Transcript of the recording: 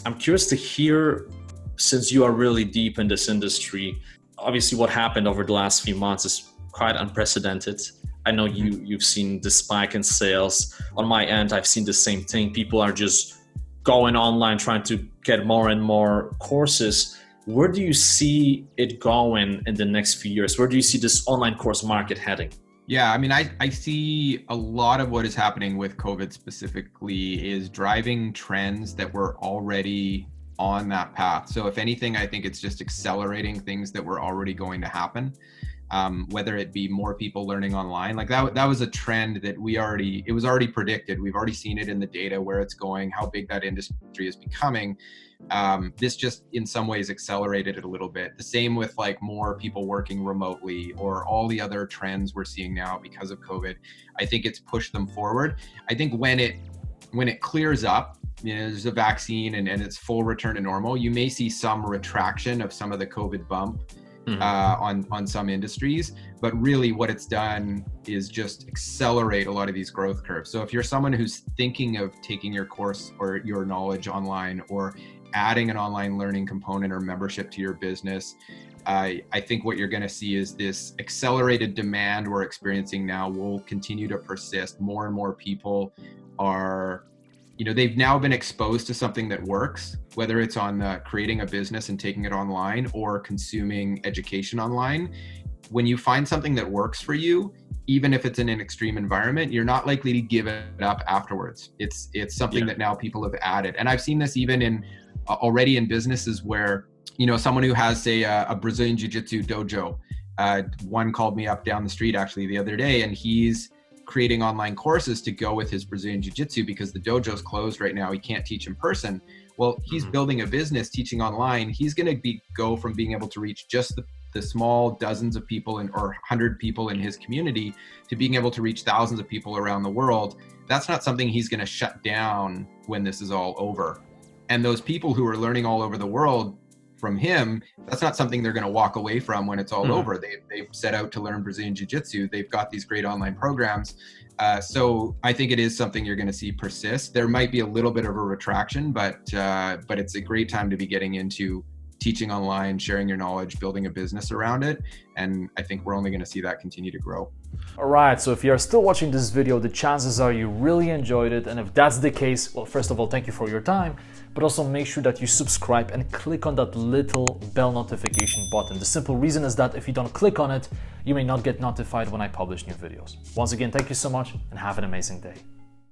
I'm curious to hear, since you are really deep in this industry, obviously what happened over the last few months is quite unprecedented. I know you've seen the spike in sales. On my end, I've seen the same thing. People are just going online, trying to get more and more courses. Where do you see it going in the next few years? Where do you see this online course market heading? Yeah, I mean, I see a lot of what is happening with COVID specifically is driving trends that were already on that path. So if anything, I think it's just accelerating things that were already going to happen. Whether it be more people learning online, like that was a trend that it was already predicted. We've already seen it in the data, where it's going, how big that industry is becoming. This just in some ways accelerated it a little bit. The same with like more people working remotely, or all the other trends we're seeing now because of COVID. I think it's pushed them forward. I think when it clears up, there's a vaccine and it's full return to normal, you may see some retraction of some of the COVID bump on some industries, but really what it's done is just accelerate a lot of these growth curves. So if you're someone who's thinking of taking your course or your knowledge online, or adding an online learning component or membership to your business, I think what you're going to see is this accelerated demand we're experiencing now will continue to persist. More and more people are, they've now been exposed to something that works, whether it's on creating a business and taking it online or consuming education online. When you find something that works for you, even if it's in an extreme environment, you're not likely to give it up afterwards. It's something that now people have added. And I've seen this even already in businesses where, someone who has, say, a Brazilian Jiu-Jitsu dojo, one called me up down the street actually the other day, and he's creating online courses to go with his Brazilian Jiu-Jitsu because the dojo's closed right now. He can't teach in person. Well, he's building a business teaching online. He's going to go from being able to reach just the small dozens of people or 100 people in his community to being able to reach thousands of people around the world. That's not something he's going to shut down when this is all over. And those people who are learning all over the world from him, that's not something they're going to walk away from when it's all over. They've set out to learn Brazilian Jiu-Jitsu. They've got these great online programs. So I think it is something you're going to see persist. There might be a little bit of a retraction, but it's a great time to be getting into teaching online, sharing your knowledge, building a business around it. And I think we're only going to see that continue to grow. All right, so if you're still watching this video, the chances are you really enjoyed it. And if that's the case, well, first of all, thank you for your time, but also make sure that you subscribe and click on that little bell notification button. The simple reason is that if you don't click on it, you may not get notified when I publish new videos. Once again, thank you so much and have an amazing day.